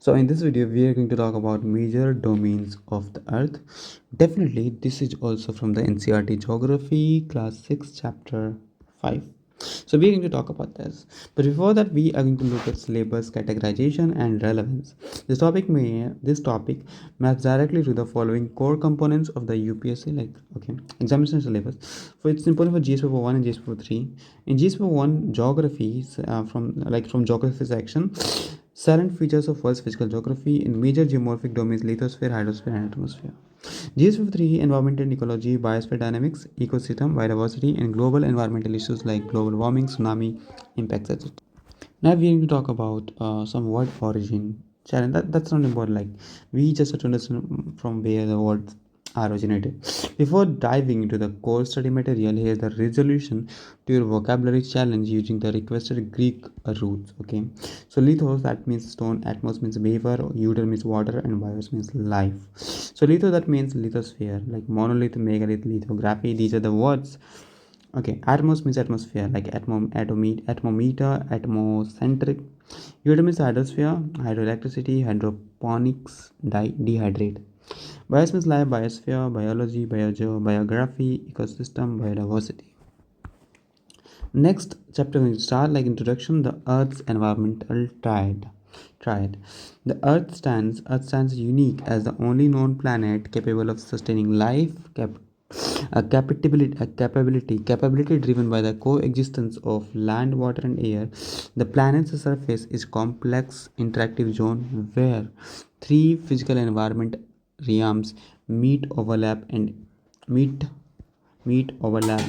So in this video we are going to talk about major domains of the earth. Definitely this is also from the NCERT Geography Class 6 Chapter 5. So we're going to talk about this. But before that we are going to look at syllabus categorization and relevance. This topic maps directly to the following core components of the UPSC examination syllabus. So it's important for GS paper 1 and GS paper 3. In GS paper 1 geography from geography section, silent features of Earth's physical geography in major geomorphic domains lithosphere, hydrosphere, and atmosphere. GS53 environment and ecology, biosphere dynamics, ecosystem, biodiversity, and global environmental issues like global warming, tsunami impacts, etc. Now we're going to talk about some word origin challenge. That's not important. Like we just have to understand from where the words are originated. Before diving into the core study material, here's the resolution to your vocabulary challenge using the requested Greek roots. Okay, so lithos, that means stone, atmos means vapor, euter means water, and bios means life. So litho, that means lithosphere, like monolith, megalith, lithography. These are the words. Okay, atmos means atmosphere, like atmometer, atmocentric. Euter means hydrosphere, hydroelectricity, hydroponics, dehydrate. Bios means life, biosphere, biology, biography, ecosystem, biodiversity. Next chapter we start like introduction, the Earth's environmental triad. The Earth stands unique as the only known planet capable of sustaining life, a capability driven by the coexistence of land, water, and air. The planet's surface is complex interactive zone where three physical environment realms meet, overlap, and meet meet overlap.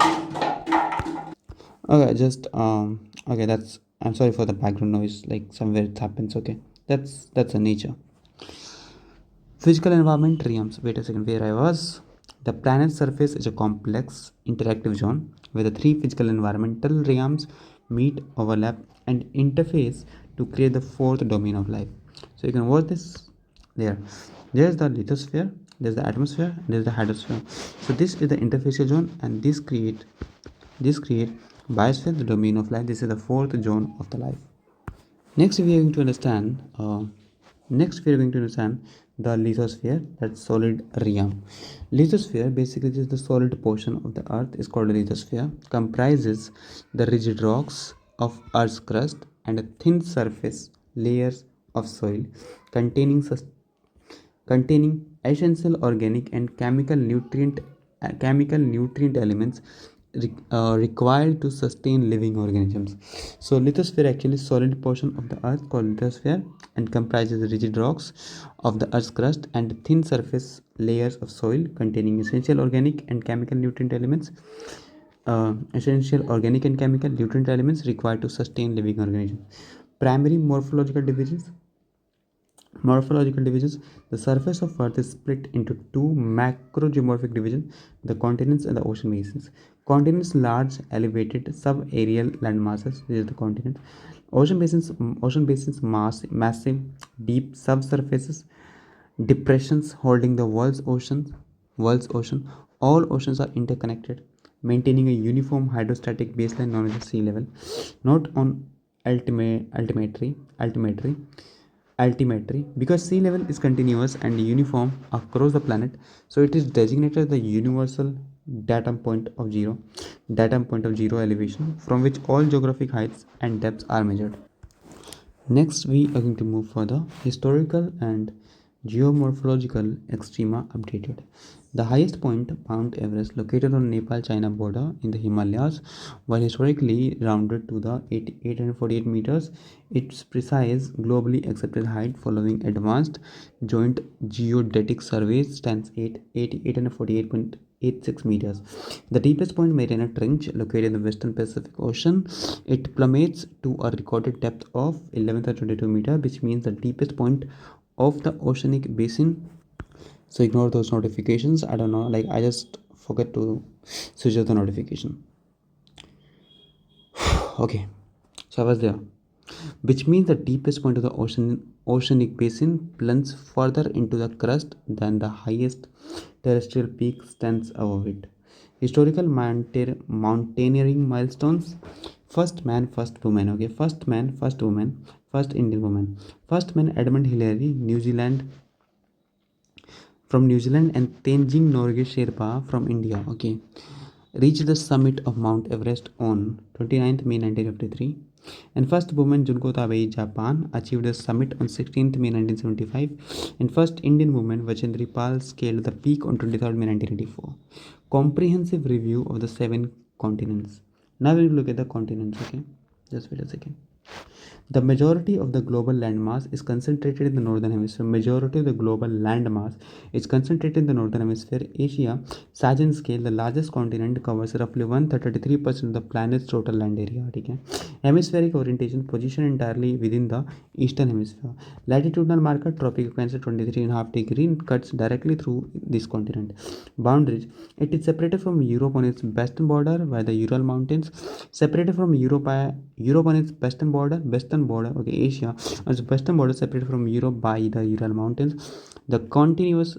Okay, just okay, that's, I'm sorry for the background noise, like somewhere it happens. Okay, that's a nature. Physical environment realms. Wait a second, where I was. The planet's surface is a complex interactive zone where the three physical environmental realms meet, overlap, and interface to create the fourth domain of life. So you can watch this there. There's the lithosphere, there's the atmosphere, there's the hydrosphere. So this is the interfacial zone, and this create biosphere, the domain of life. This is the fourth zone of the life. Next, we are going to understand. The lithosphere, that's solid realm. Lithosphere basically is the solid portion of the Earth is called a lithosphere. Comprises the rigid rocks of Earth's crust and a thin surface layers of soil containing containing essential organic and chemical nutrient elements required to sustain living organisms. So lithosphere actually is solid portion of the earth called lithosphere and comprises the rigid rocks of the earth's crust and thin surface layers of soil containing essential organic and chemical nutrient elements required to sustain living organisms. Primary morphological divisions. The surface of earth is split into two macrogeomorphic divisions, the continents and the ocean basins. Continents, large elevated subaerial land masses. This is the continent. Ocean basins, massive deep subsurfaces, depressions holding the world's ocean. All oceans are interconnected, maintaining a uniform hydrostatic baseline known as the sea level. Not on altimetry, because sea level is continuous and uniform across the planet, so it is designated the universal datum point of zero elevation from which all geographic heights and depths are measured. Next, we are going to move further. Historical and geomorphological extrema updated. The highest point, Mount Everest, located on Nepal-China border in the Himalayas, while historically rounded to the 848 meters, its precise, globally accepted height following advanced joint geodetic surveys stands at 848.86 meters. The deepest point, Mariana Trench, located in the western Pacific Ocean, it plummets to a recorded depth of 1122 meters, which means the deepest point of the oceanic basin. So ignore those notifications. I don't know, like I just forget to switch off the notification. Okay, so I was there, which means the deepest point of the oceanic basin plunges further into the crust than the highest terrestrial peak stands above it. Historical mountaineering milestones. First man, first woman. Okay, first man, first woman, first Indian woman. First man Edmund Hillary, New Zealand, from New Zealand, and Tenzing Norgay Sherpa from India. Okay, reached the summit of Mount Everest on 29th May 1953. And first woman Junko Tabei, Japan, achieved the summit on 16th May 1975. And first Indian woman Vachendri Pal scaled the peak on 23rd May 1984. Comprehensive review of the 7 continents. Now we will look at the continents. Okay, just wait a second. The majority of the global landmass is concentrated in the northern hemisphere. Majority of the global landmass is concentrated in the northern hemisphere. Asia, Sagan scale, the largest continent, covers roughly 133% of the planet's total land area. Okay? Hemispheric orientation, position entirely within the eastern hemisphere. Latitudinal marker, tropic of Cancer 23.5 degree, cuts directly through this continent. Boundaries, it is separated from Europe on its western border by the Ural Mountains, separated from Europe on its western border, okay, Asia on its western border, separated from Europe by the Ural Mountains. The continuous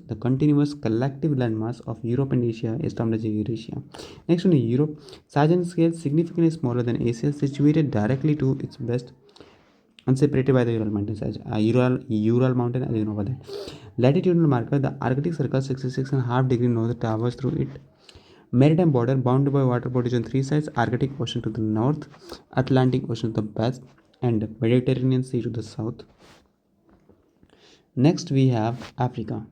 collective landmass of Europe and Asia is termed as Eurasia. Next one is Europe. Sagan scale significantly smaller than Asia, situated directly to its west and separated by the Ural Mountains. Ural Mountain, as you know about that. Latitudinal marker, the Arctic Circle 66.5 degree north towers through it. Maritime border bounded by water bodies on 3 sides: Arctic Ocean to the north, Atlantic Ocean to the west, and Mediterranean Sea to the south. Next, we have Africa.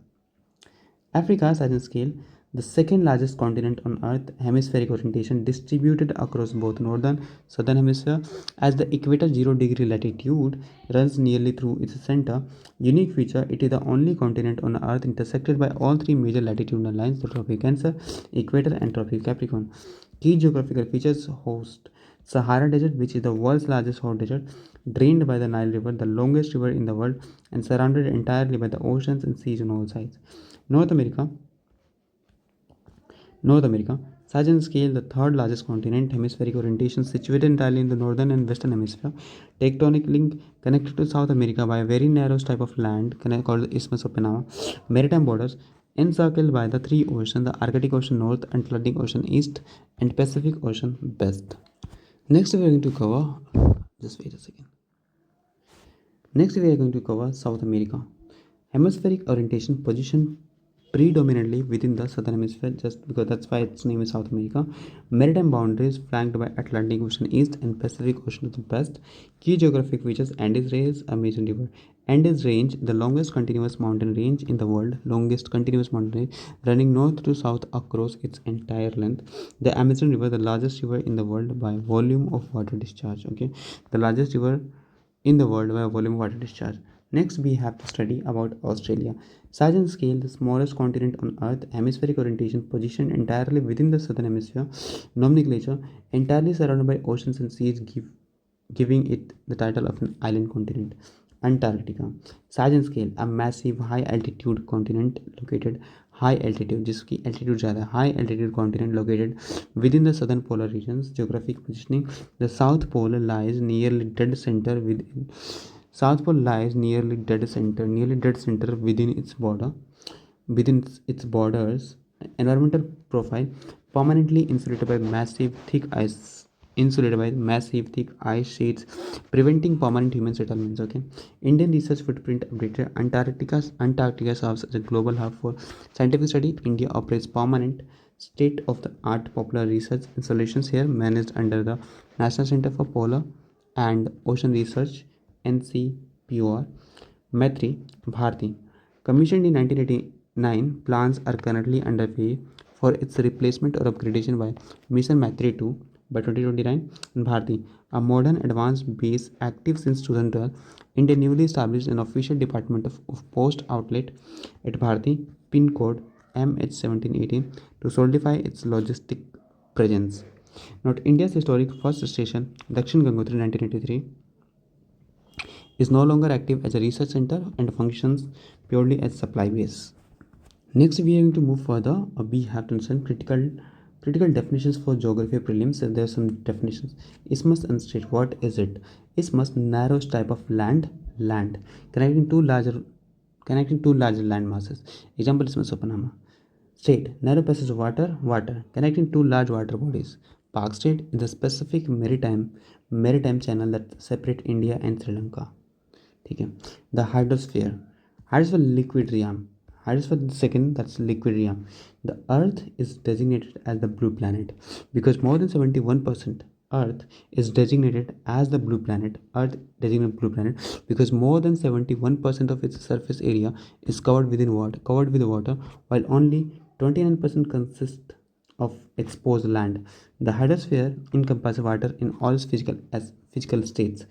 Africa, size and scale, the second largest continent on Earth, hemispheric orientation, distributed across both northern southern hemisphere. As the equator 0 degree latitude runs nearly through its center, unique feature, it is the only continent on Earth intersected by all three major latitudinal lines: the tropic Cancer, equator, and tropic Capricorn. Key geographical features: host Sahara Desert, which is the world's largest hot desert, drained by the Nile River, the longest river in the world, and surrounded entirely by the oceans and seas on all sides. North America. North America, size and scale, the third largest continent, hemispheric orientation, situated entirely in the northern and western hemisphere. Tectonic link, connected to South America by a very narrow strip of land called the Isthmus of Panama. Maritime borders, encircled by the three oceans: the Arctic Ocean north, Atlantic Ocean east, and Pacific Ocean west. Next, we are going to cover. Just wait a second. Next, we are going to cover South America. Hemispheric orientation, position predominantly within the southern hemisphere, just because that's why its name is South America. Maritime boundaries flanked by Atlantic Ocean east and Pacific Ocean to the west. Key geographic features: Andes Range, a major river. Andes Range, the longest continuous mountain range in the world, running north to south across its entire length. The Amazon River, the largest river in the world by volume of water discharge. Okay, the largest river in the world by volume of water discharge. Next, we have to study about Australia. Size and scale, the smallest continent on Earth, hemispheric orientation, positioned entirely within the southern hemisphere. Nomenclature, entirely surrounded by oceans and seas, giving it the title of an island continent. Antarctica. Size and scale, a massive high altitude continent located high altitude, जिसकी altitude ज़्यादा है, high altitude continent located within the southern polar regions. Geographic positioning, the South Pole lies nearly dead center within South Pole lies nearly dead center within its borders. Environmental profile, permanently insulated by massive thick ice sheets, preventing permanent human settlements. Okay. Indian research footprint updated. Antarctica serves as a global hub for scientific study. India operates permanent state-of-the-art popular research installations here, managed under the National Center for Polar and Ocean Research, NCPOR. Maitri Bharti, commissioned in 1989, plans are currently underway for its replacement or upgradation by Mission Maitri 2 by 2029. And Bharti, a modern advanced base active since 2012, India newly established an official department of post outlet at Bharti, pin code MH1718, to solidify its logistic presence. Not India's historic first station, Dakshin Gangotri 1983, is no longer active as a research center and functions purely as supply base. Next, we are going to move further. We have to understand critical definitions for geography prelims. There are some definitions. Isthmus and strait. What is it? Isthmus, narrow strip of land connecting two larger land masses. Example: Isthmus of Panama. State, narrow passage of water connecting two large water bodies. Park State is the specific maritime channel that separate India and Sri Lanka. ठीक है. The hydrosphere liquid realm. Hydrosphere second, that's liquid realm. The Earth is designated as the blue planet because more than 71% Earth is designated as the blue planet. Earth designated blue planet because more than 71% of its surface area is covered with water, while only 29% consists of exposed land. The hydrosphere encompasses water in all its physical states.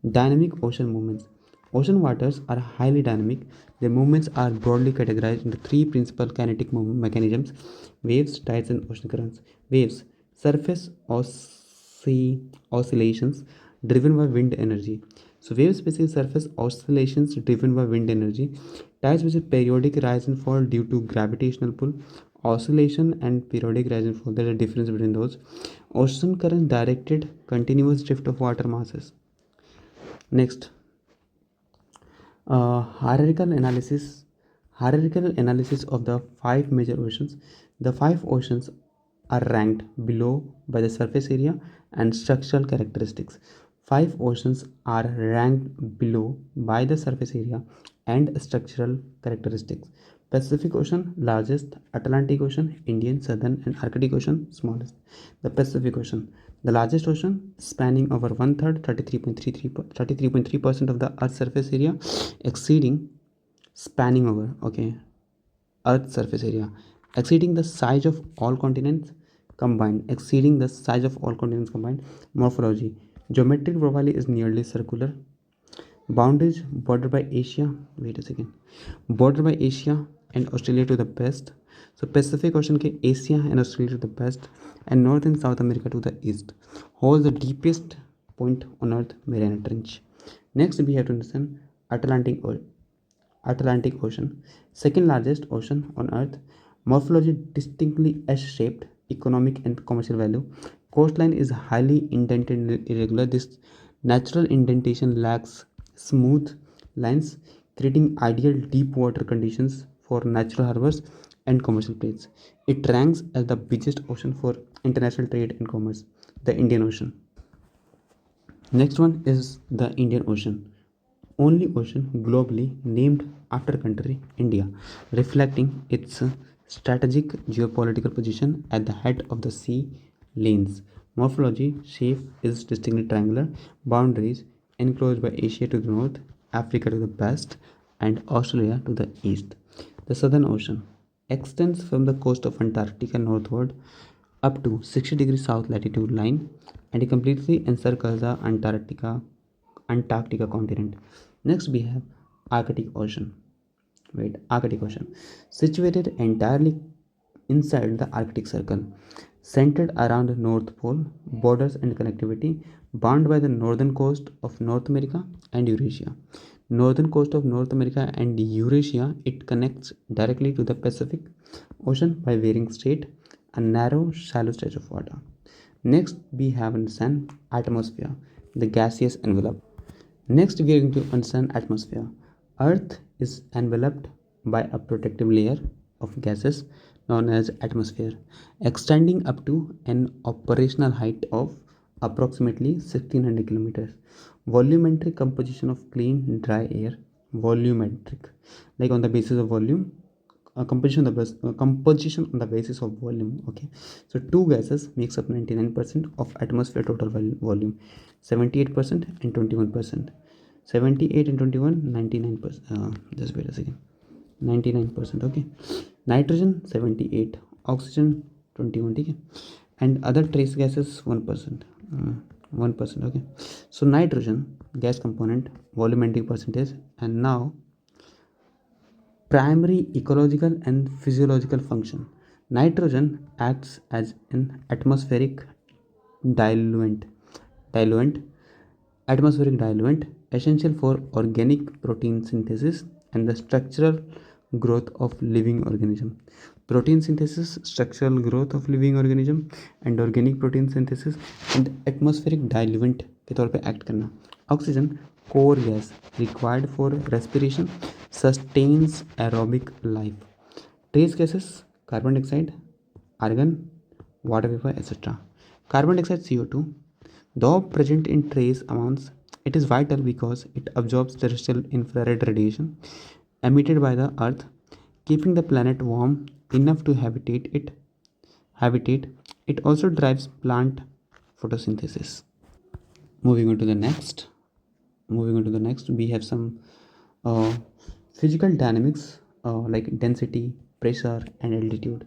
Dynamic ocean movements. Ocean waters are highly dynamic. Their movements are broadly categorized into three principal kinetic movement mechanisms: waves, tides, and ocean currents. Waves, surface oscillations driven by wind energy. So, waves basically surface oscillations driven by wind energy. Tides, which is periodic rise and fall due to gravitational pull. Oscillation and periodic rise and fall, there is a difference between those. Ocean current, directed continuous drift of water masses. Next, uh, hierarchical analysis hierarchical analysis of the five major oceans. The five oceans are ranked below by the surface area and structural characteristics. Five oceans are ranked below by the surface area and structural characteristics. Pacific Ocean largest, Atlantic Ocean, Indian, Southern, and Arctic Ocean smallest. The Pacific Ocean, the largest ocean, spanning over one third, 33.3% of the Earth's surface area, exceeding spanning over Earth's surface area, exceeding the size of all continents combined. Morphology, geometric profile is nearly circular. Boundaries, bordered by Asia and Australia to the west. So Pacific Ocean के Asia and Australia to the west and North and South America to the east holds the deepest point on Earth, Mariana Trench. Next, we have to understand Atlantic Ocean, second largest ocean on Earth. Morphology distinctly S-shaped, economic and commercial value. Coastline is highly indented and irregular. This natural indentation lacks smooth lines, creating ideal deep water conditions for natural harbors and commercial plays. It ranks as the busiest ocean for international trade and commerce, the Indian Ocean. Next one is the Indian Ocean, only ocean globally named after country India, reflecting its strategic geopolitical position at the head of the sea lanes. Morphology, shape is distinctly triangular, boundaries enclosed by Asia to the north, Africa to the west, and Australia to the east. The Southern Ocean extends from the coast of Antarctica northward up to 60 degrees south latitude line and it completely encircles the Antarctica continent. Next, we have Arctic Ocean. Arctic Ocean, situated entirely inside the Arctic Circle, centered around the North Pole, borders and connectivity, bound by the northern coast of North America and Eurasia. Northern coast of North America and Eurasia, it connects directly to the Pacific Ocean by Bering Strait, a narrow, shallow stretch of water. Next, we have understand atmosphere, the gaseous envelope. Next, we are going to understand atmosphere. Earth is enveloped by a protective layer of gases known as atmosphere, extending up to an operational height of approximately 1600 kilometers. Volumetric composition of clean, dry air. Volumetric, like on the basis of volume, composition on the basis of volume. Okay, so two gases makes up 99% of atmosphere total volume, 78% and 21%. 78 and 21, 99%. Just wait a second. 99%. Okay, nitrogen 78, oxygen 21. Okay, and other trace gases 1%. 1%. Okay, so nitrogen gas component volumetric percentage. And now primary ecological and physiological function. Nitrogen acts as an diluent, diluent, atmospheric diluent essential for organic protein synthesis and the structural growth of living organism. Protein synthesis, structural growth of living organism and organic protein synthesis and atmospheric diluent के तौर पे act करना. Oxygen, core gas required for respiration, sustains aerobic life. Trace gases carbon dioxide, argon, water vapor, etc. Carbon dioxide CO2, though present in trace amounts, it is vital because it absorbs terrestrial infrared radiation emitted by the Earth, keeping the planet warm enough to habitate. It also drives plant photosynthesis. Moving on to the next. We have some uh, physical dynamics like density, pressure, and altitude.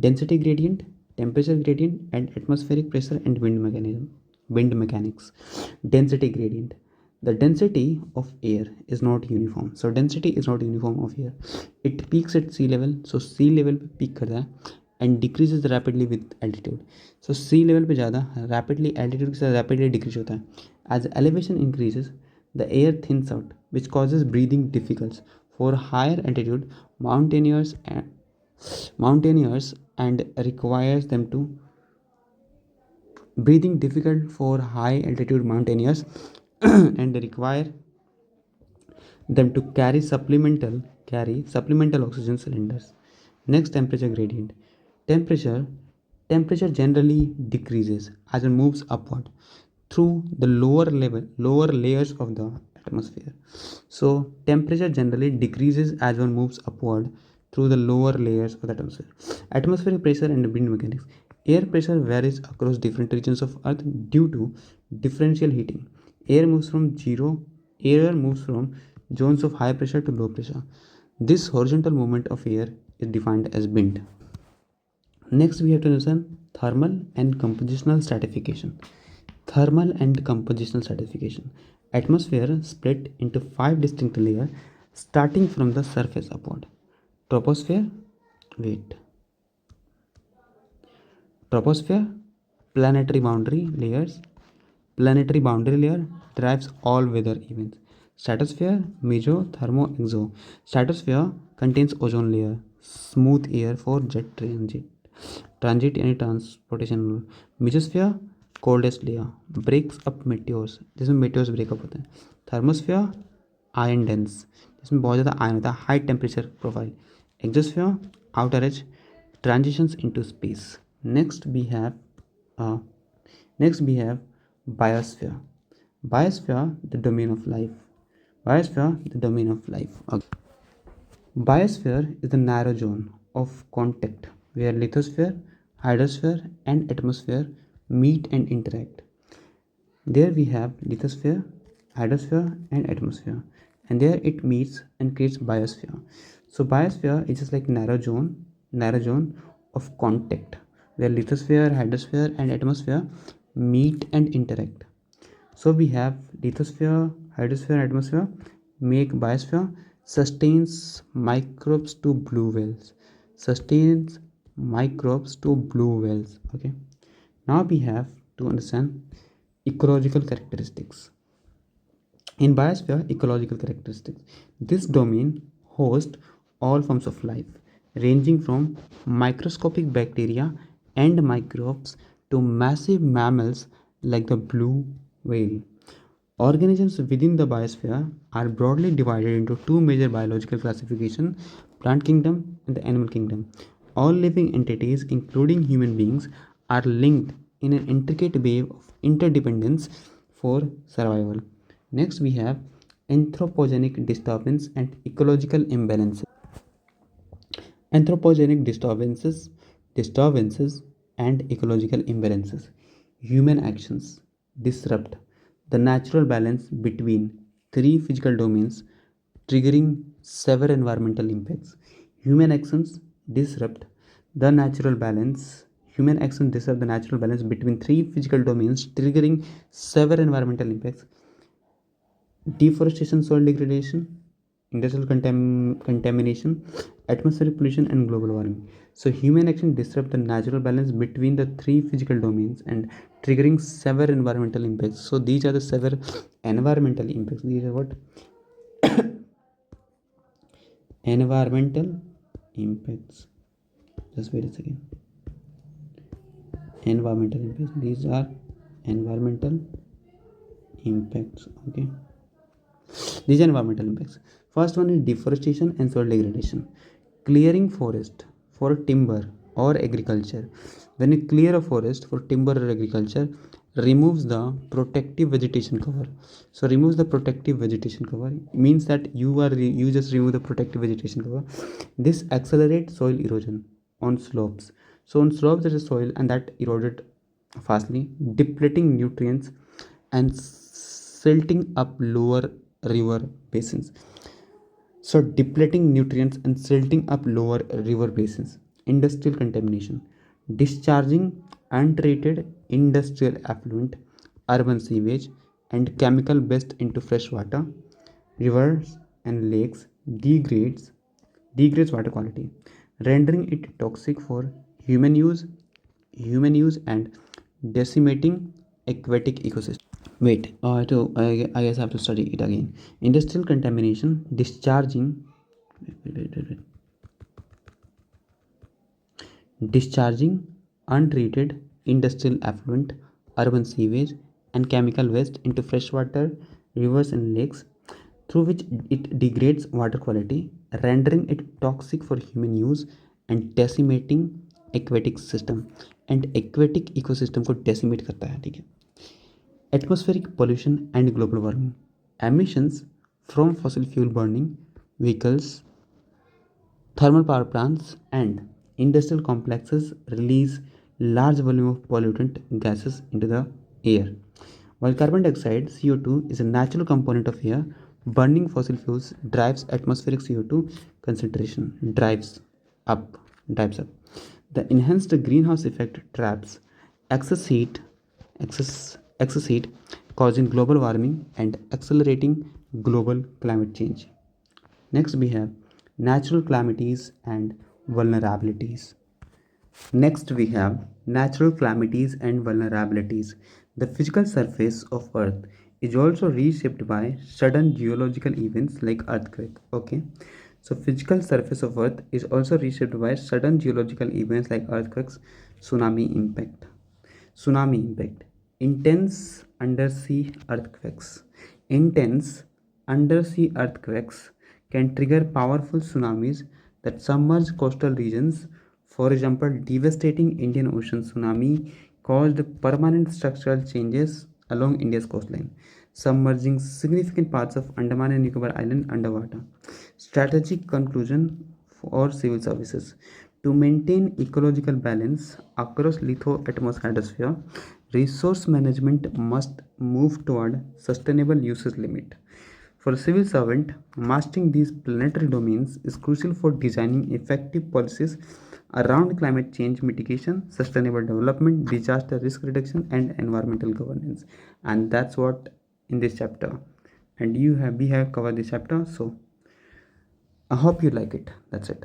Density gradient, temperature gradient, and atmospheric pressure and wind mechanics. Density gradient. The density of air is not uniform. So density is not uniform of air. It peaks at sea level. So sea level पे peak करता है and decreases rapidly with altitude. So sea level पे ज़्यादा rapidly altitude के साथ rapidly decrease होता है. As elevation increases, the air thins out, which causes breathing difficulties for higher altitude mountaineers and requires them to breathing difficult for high altitude mountaineers and require them to carry supplemental oxygen cylinders. Next, temperature gradient. Temperature temperature generally decreases as it moves upward through the lower layers of the atmosphere. So temperature generally decreases as one moves upward through the lower layers of the atmosphere. Atmospheric pressure and wind mechanics. Air pressure varies across different regions of Earth due to differential heating. Air moves from zero Air moves from zones of high pressure to low pressure. This horizontal movement of air is defined as wind. Next, we have to understand thermal and compositional stratification. Thermal and compositional stratification. Atmosphere split into five distinct layers starting from the surface upward. Troposphere, wait. Troposphere, planetary boundary layers. Planetary boundary layer drives all weather events. Stratosphere, meso, thermo, exo. Stratosphere contains ozone layer, smooth air for jet transit यानी transportation. Mesosphere, coldest layer, breaks up meteors, जिसमें meteors break up होते हैं. Thermosphere, iron dense, जिसमें बहुत ज़्यादा ion होता है, high temperature profile. Exosphere, outer edge, transitions into space. Next we have uh, biosphere. Biosphere, the domain of life. Okay. Biosphere is the narrow zone of contact where lithosphere, hydrosphere, and atmosphere meet and interact. There we have lithosphere, hydrosphere, and atmosphere, and there it meets and creates biosphere. So biosphere is just like narrow zone of contact where lithosphere, hydrosphere, and atmosphere meet and interact. So we have lithosphere, hydrosphere, and atmosphere make biosphere, sustains microbes to blue whales. Okay. Now we have to understand ecological characteristics. In biosphere, ecological characteristics. This domain hosts all forms of life, ranging from microscopic bacteria and microbes to massive mammals like the blue whale. Organisms within the biosphere are broadly divided into two major biological classifications: plant kingdom and the animal kingdom. All living entities, including human beings, are linked in an intricate web of interdependence for survival. Next, we have anthropogenic disturbance and ecological imbalances. Anthropogenic disturbances and ecological imbalances. Human actions disrupt the natural balance between three physical domains, triggering severe environmental impacts. Human actions disrupt the natural balance. Human actions disrupt the natural balance between three physical domains, triggering severe environmental impacts: deforestation, soil degradation, industrial contamination, atmospheric pollution, and global warming. So human action disrupt the natural balance between the three physical domains and triggering severe environmental impacts. So these are the severe environmental impacts. These are what? Environmental impacts. Just wait a second. Environmental impacts. These are environmental impacts. Okay. These are environmental impacts. First one is deforestation and soil degradation. Clearing forest for timber or agriculture. When you clear a forest for timber or agriculture, removes the protective vegetation cover. So removes the protective vegetation cover means that you just remove the protective vegetation cover. This accelerates soil erosion on slopes. So on slopes there is soil and that eroded fastly, depleting nutrients and silting up lower river basins. So depleting nutrients and silting up lower river basins. Industrial contamination. Discharging untreated industrial effluent, urban sewage, and chemical waste into fresh water, rivers and lakes degrades water quality, rendering it toxic for human use, human use and decimating aquatic ecosystem. Wait, I guess I have to study it again. Industrial contamination, discharging untreated industrial effluent, urban sewage, and chemical waste into freshwater, rivers, and lakes, through which it degrades water quality, rendering it toxic for human use and decimating aquatic system. And aquatic ecosystem को decimate करता है, ठीक है. Atmospheric pollution and global warming. Emissions from fossil fuel burning vehicles, thermal power plants, and industrial complexes release large volume of pollutant gases into the air. While carbon dioxide (CO2) is a natural component of air, burning fossil fuels drives atmospheric CO2 concentration up drives up. The enhanced greenhouse effect traps excess heat excess heat, causing global warming and accelerating global climate change. Next, we have natural calamities and vulnerabilities. Next, we have natural calamities and vulnerabilities. The physical surface of Earth is also reshaped by sudden geological events like earthquake. Okay, so physical surface of Earth is also reshaped by sudden geological events like earthquakes, tsunami impact. Tsunami impact. Intense undersea earthquakes. Intense undersea earthquakes can trigger powerful tsunamis that submerge coastal regions. For example, devastating Indian Ocean tsunami caused permanent structural changes along India's coastline, submerging significant parts of Andaman and Nicobar Island underwater. Strategic conclusion for civil services. To maintain ecological balance across litho-atmos hydrosphere, resource management must move toward sustainable usage limit. For a civil servant, mastering these planetary domains is crucial for designing effective policies around climate change mitigation, sustainable development, disaster risk reduction, and environmental governance. And that's what in this chapter. And we have covered this chapter. So I hope you like it. That's it.